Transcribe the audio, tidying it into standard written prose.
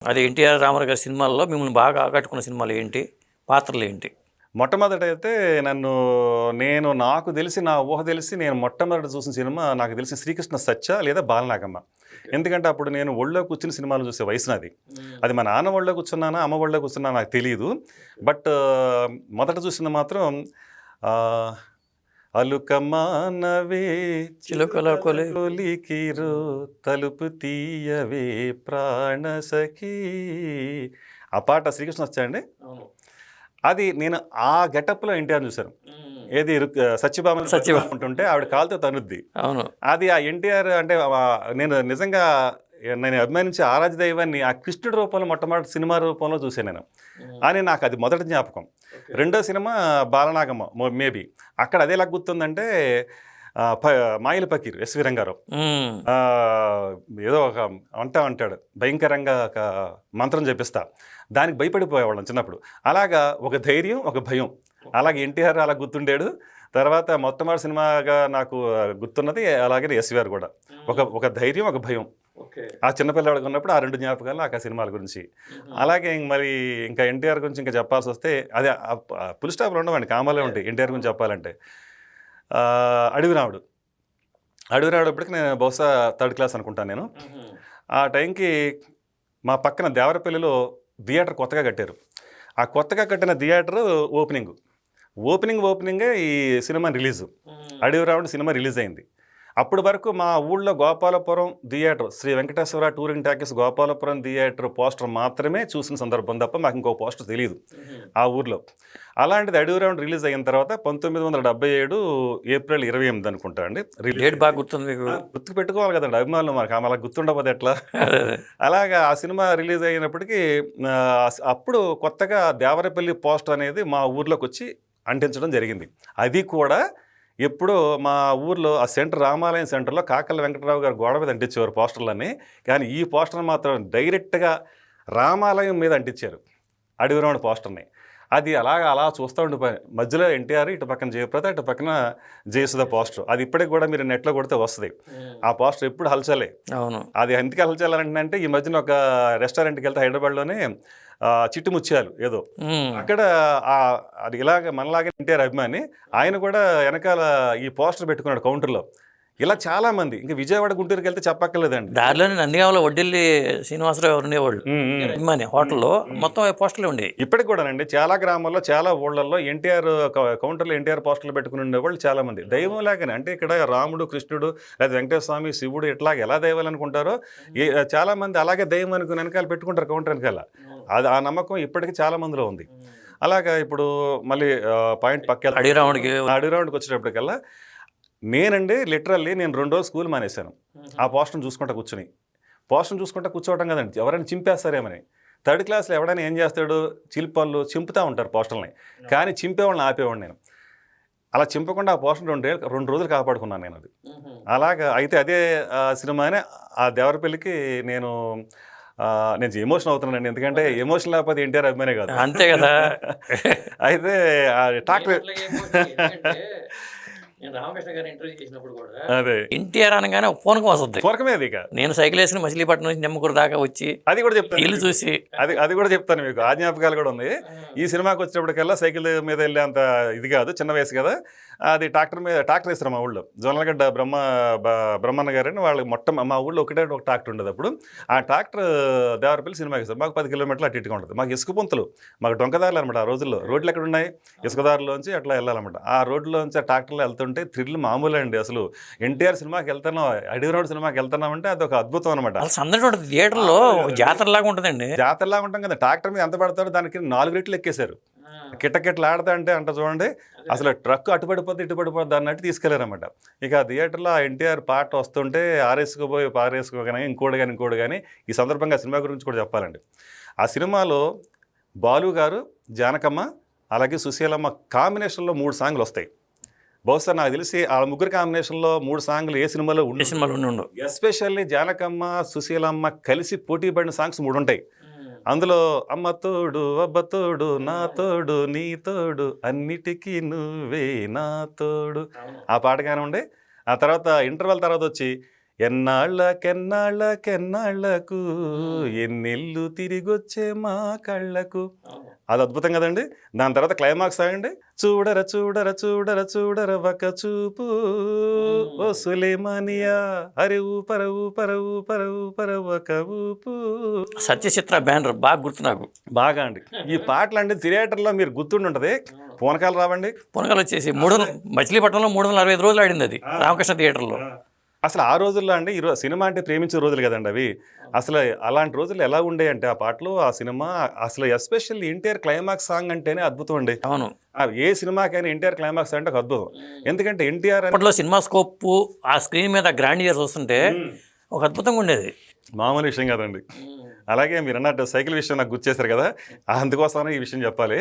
అది ఎన్టీఆర్ రామారావు గారి సినిమాల్లో మిమ్మల్ని బాగా ఆకట్టుకున్న సినిమాలు ఏంటి? పాత్రలు ఏంటి? మొట్టమొదటైతే నాకు తెలిసి నా ఊహ తెలిసి నేను మొట్టమొదట చూసిన సినిమా నాకు తెలిసి 'శ్రీకృష్ణ సత్య' లేదా 'బాలనాగమ్మ'. ఎందుకంటే అప్పుడు నేను ఒళ్ళో కూర్చుని సినిమాలు చూసే వయసు నాది. అది మా నాన్న ఒళ్ళో కూర్చున్నానా, అమ్మ ఒళ్ళో కూర్చున్నా నాకు తెలీదు. బట్ మొదట చూసింది మాత్రం అలుకమానవే చిలుకల కొలికిరు తలుపు తీయవే ప్రాణసఖీ. ఆ పాట 'శ్రీకృష్ణ సత్య' అండి. అది నేను ఆ గెటప్లో ఎన్టీఆర్ చూశాను. ఏది సత్యభామ ఉంటుంటే ఆవిడ కాలుతో తనుద్ది. అవును, అది ఆ ఎన్టీఆర్ అంటే నేను నిజంగా నేను అభిమానించే ఆరాధ్య దైవాన్ని ఆ కృష్ణుడి రూపంలో మొట్టమొదటి సినిమా రూపంలో చూశాను నేను అని నాకు అది మొదటి జ్ఞాపకం. రెండో సినిమా 'బాలనాగమ్మ' మేబీ అక్కడ అదే లాగా గుర్తుందంటే మాయిల పకీర్ ఎస్వి రంగారావు ఏదో ఒక అంటాడు భయంకరంగా ఒక మంత్రం చెప్పిస్తా, దానికి భయపడిపోయేవాళ్ళం చిన్నప్పుడు. అలాగా ఒక ధైర్యం ఒక భయం, అలాగే ఎన్టీఆర్ అలా గుర్తుండాడు. తర్వాత మొట్టమొదటి సినిమాగా నాకు గుర్తున్నది అలాగే ఎస్విఆర్ కూడా ఒక ధైర్యం ఒక భయం. ఆ చిన్నపిల్లవాడికి ఉన్నప్పుడు ఆ రెండు జ్ఞాపకాలు నాకు ఆ సినిమాల గురించి. అలాగే మరి ఇంకా ఎన్టీఆర్ గురించి ఇంకా చెప్పాల్సి వస్తే అదే ఫుల్ స్టాప్లు ఉండవండి, కామాలే ఉంటాయి ఎన్టీఆర్ గురించి చెప్పాలంటే. అడవి రావడప్పటికి నేను బహుశా 3rd క్లాస్ అనుకుంటాను నేను. ఆ టైంకి మా పక్కన దేవరపల్లిలో థియేటర్ కొత్తగా కట్టారు. ఆ కొత్తగా కట్టిన థియేటర్ ఓపెనింగే ఈ సినిమా రిలీజు. అడవి రావడం సినిమా రిలీజ్ అయింది. అప్పటి వరకు మా ఊళ్ళో Gopalapuram theatre, Sri Venkateswara touring talkies Gopalapuram theatre poster మాత్రమే చూసిన సందర్భం తప్ప మాకు ఇంకో పోస్టర్ తెలియదు ఆ ఊర్లో. అలాంటిది అడవి రౌండ్ రిలీజ్ అయిన తర్వాత 1977 ఏప్రిల్ 28 అనుకుంటా అండి రిలీజ్. బాగా గుర్తుంది, గుర్తు పెట్టుకోవాలి కదండి అభిమానులు, మనకు అలా గుర్తుండబోదు ఎట్లా. అలాగా ఆ సినిమా రిలీజ్ అయినప్పటికీ అప్పుడు కొత్తగా దేవరపల్లి పోస్టర్ అనేది మా ఊర్లోకి వచ్చి అంటించడం జరిగింది. అది కూడా ఎప్పుడో మా ఊర్లో ఆ సెంటర్ రామాలయం సెంటర్లో కాకల వెంకటరావు గారు గోడ మీద అంటించేవారు పోస్టర్లన్నీ. కానీ ఈ పోస్టర్ మాత్రం డైరెక్ట్గా రామాలయం మీద అంటించారు అడవి రౌండ్ పోస్టర్ని. అది అలా చూస్తూ ఉండిపోయాను. మధ్యలో ఎన్టీఆర్, ఇటు పక్కన జయప్రద, ఇటు పక్కన జయసుధ పోస్టర్. అది ఇప్పటికి కూడా మీరు నెట్లో కొడితే వస్తుంది. ఆ పోస్టర్ ఎప్పుడు హల్చలే. అవును, అది ఎందుకు హల్చలంటే ఈ మధ్యన ఒక రెస్టారెంట్కి వెళ్తే హైదరాబాద్లోనే చిట్టి ముత్యాలు ఏదో అక్కడ అది ఇలాగ మనలాగే ఎన్టీఆర్ అభిమాని ఆయన కూడా వెనకాల ఈ పోస్టర్ పెట్టుకున్నాడు కౌంటర్లో. ఇలా చాలా మంది, ఇంకా విజయవాడ గుంటూరుకి వెళ్తే చెప్పక్కర్లేదండి. దారిలోనే నందిగామలో వడ్డిల్లి శ్రీనివాసరావు ఎవరు ఉండేవాళ్ళు అభిమాని హోటల్లో, మొత్తం పోస్టర్లు ఉండేవి. ఇప్పటికి కూడానండి చాలా గ్రామాల్లో చాలా ఊళ్ళల్లో ఎన్టీఆర్ కౌంటర్లో ఎన్టీఆర్ పోస్టర్లు పెట్టుకుని ఉండేవాళ్ళు చాలా మంది. దైవం లాగానే, అంటే ఇక్కడ రాముడు, కృష్ణుడు లేదా వెంకటేశ్వర స్వామి, శివుడు ఇట్లా ఎలా దైవాలు అనుకుంటారో చాలా మంది అలాగే దైవం అనుకుని వెనకాల పెట్టుకుంటారు కౌంటర్ వెనకాల. అది ఆ నమ్మకం ఇప్పటికీ చాలా మందిలో ఉంది. అలాగా ఇప్పుడు మళ్ళీ పాయింట్ పక్క అడవి రౌండ్కి వచ్చేటప్పటికల్లా నేనండి లిటరల్లీ నేను 2 రోజులు స్కూల్ మానేశాను ఆ పోస్టర్ని చూసుకుంటా కూర్చోవటం కదండి, ఎవరైనా చింపేస్తారేమని. 3rd క్లాస్లో ఎవడైనా ఏం చేస్తాడు, చిలిపళ్ళు చింపుతూ ఉంటారు పోస్టర్ని, కానీ చింపేవాళ్ళని ఆపేవాడిని నేను. అలా చింపకుండా ఆ పోస్టర్ 2 రోజులు కాపాడుకున్నాను నేను అది. అలాగా అయితే అదే సినిమానే ఆ దేవరపల్లికి నేను ఎమోషన్ అవుతున్నానండి, ఎందుకంటే ఎమోషన్ లేకపోతే ఎన్టీఆర్ అభిమానే కాదు, అంతే కదా. అయితే ట్రాక్టర్ రామకృష్ణ గారు ఇంటర్వ్యూ చేసినప్పుడు కూడా అదే ఎన్టీఆర్ అనగానే ఒక పూనకం వస్తుంది. పూనకమేది. ఇక నేను సైకిల్ వేసిన మచిలీపట్నం నుంచి నిమ్మకూరు దాకా వచ్చి అది కూడా చెప్తాను, ఇల్లు చూసి అది కూడా చెప్తాను మీకు. ఆ జ్ఞాపకాలు కూడా ఉంది. ఈ సినిమాకి వచ్చేటప్పటికల్లా సైకిల్ మీద వెళ్ళే అంత ఇది కాదు, చిన్న వయసు కదా. అది ట్రాక్టర్ వేస్తారు మా ఊళ్ళో. జొన్నలగడ్డ బ్రహ్మన్న గారని వాళ్ళు మా ఊళ్ళో ఒక ట్రాక్టర్ ఉండదు అప్పుడు. ఆ ట్రాక్టర్ దేవరపల్లి సినిమాకి ఇస్తారు. మాకు 10 కిలోమీటర్లు అటు ఇటుగా ఉంటుంది. మాకు ఇసుక పుంతలు, మాకు డొంకదారులు అనమాట. ఆ రోజుల్లో రోడ్లు ఎక్కడ ఉన్నాయి, ఇసుకదారులోంచి అట్లా వెళ్ళాలన్నమాట. ఆ రోడ్లోంచి ఆ ట్రాక్టర్లో వెళ్తుంటే థ్రిల్ మామూలు అండి. అసలు ఎన్టీఆర్ సినిమాకి వెళ్తున్నాం, అడవి రౌండ్ సినిమాకి వెళ్తున్నాం అంటే అది ఒక అద్భుతం అనమాట. థియేటర్లో జాతరలాగా ఉంటుందండి. జాతరలాగా ఉంటాం కదా. ట్రాక్టర్ మీద ఎంత పడతారో దానికి 4 రెట్లు ఎక్కేశారు. కిట్టకిట్లు ఆడతా అంట చూడండి, అసలు ట్రక్ అటుపడిపోద్ది ఇటుపడిపోద్ది అన్నట్టు తీసుకెళ్లారన్నమాట. ఇక థియేటర్లో ఆ ఎన్టీఆర్ పాట వస్తుంటే ఆరేసుకోబోయి పారేసుకోగానే ఇంకోటి కానీ ఈ సందర్భంగా సినిమా గురించి కూడా చెప్పాలండి. ఆ సినిమాలో బాలు గారు, జానకమ్మ అలాగే సుశీలమ్మ కాంబినేషన్లో 3 సాంగ్లు వస్తాయి. బహుశా నాకు తెలిసి ఆ ముగ్గురు కాంబినేషన్లో 3 సాంగ్లు ఏ సినిమాలో ఉండవు. ఎస్పెషల్లీ జానకమ్మ, సుశీలమ్మ కలిసి పోటీ పడిన సాంగ్స్ 3 ఉంటాయి. అందులో అమ్మ తోడు, అబ్బ తోడు, నా తోడు, నీ తోడు, అన్నిటికీ నువ్వే నా తోడు, ఆ పాట కానివ్వండి. ఆ తర్వాత ఇంటర్వెల్ తర్వాత వచ్చి ఎన్నాళ్ళకెన్నాళ్ళకెన్నాళ్ళకు ఎన్నెళ్ళు తిరిగొచ్చే మా కళ్ళకు. అది అద్భుతం కదండి. దాని తర్వాత క్లైమాక్స్ ఆగండి. చూడర చూడర చూడర చూడర ఒక చూపు ఓ సులేమానియా అరే ఊపర ఊపర ఊపర ఊపర ఒక ఊపు. సత్యచిత్ర బ్యానర్ బాగా గుర్తు నాకు. బాగా అండి. ఈ పాటలు అండి థియేటర్లో మీరు గుర్తుండి ఉంటుంది. పూనకాలు రావండి. పునగలు వచ్చేసి మచిలీపట్నంలో 365 రోజులు ఆడింది అది రామకృష్ణ థియేటర్లో. అసలు ఆ రోజుల్లో అండి సినిమా అంటే ప్రేమించే రోజులు కదండి అవి. అసలు అలాంటి రోజులు ఎలా ఉండే అంటే ఆ పాటలు, ఆ సినిమా, అసలు ఎస్పెషల్లీ ఎన్టీఆర్ క్లైమాక్స్ సాంగ్ అంటేనే అద్భుతం అండి. అవును, ఏ సినిమాకైనా ఎన్టీఆర్ క్లైమాక్స్ అంటే ఒక అద్భుతం. ఎందుకంటే ఎన్టీఆర్ అప్పట్లో సినిమా స్కోప్ ఆ స్క్రీన్ మీద గ్రాండ్ ఇయర్స్ వస్తుంటే ఒక అద్భుతంగా ఉండేది. మామూలు విషయం కదండి. అలాగే మీరు అన్నట్టు సైకిల్ విషయం నాకు గుర్తు చేశారు కదా, అందుకోసమే ఈ విషయం చెప్పాలి.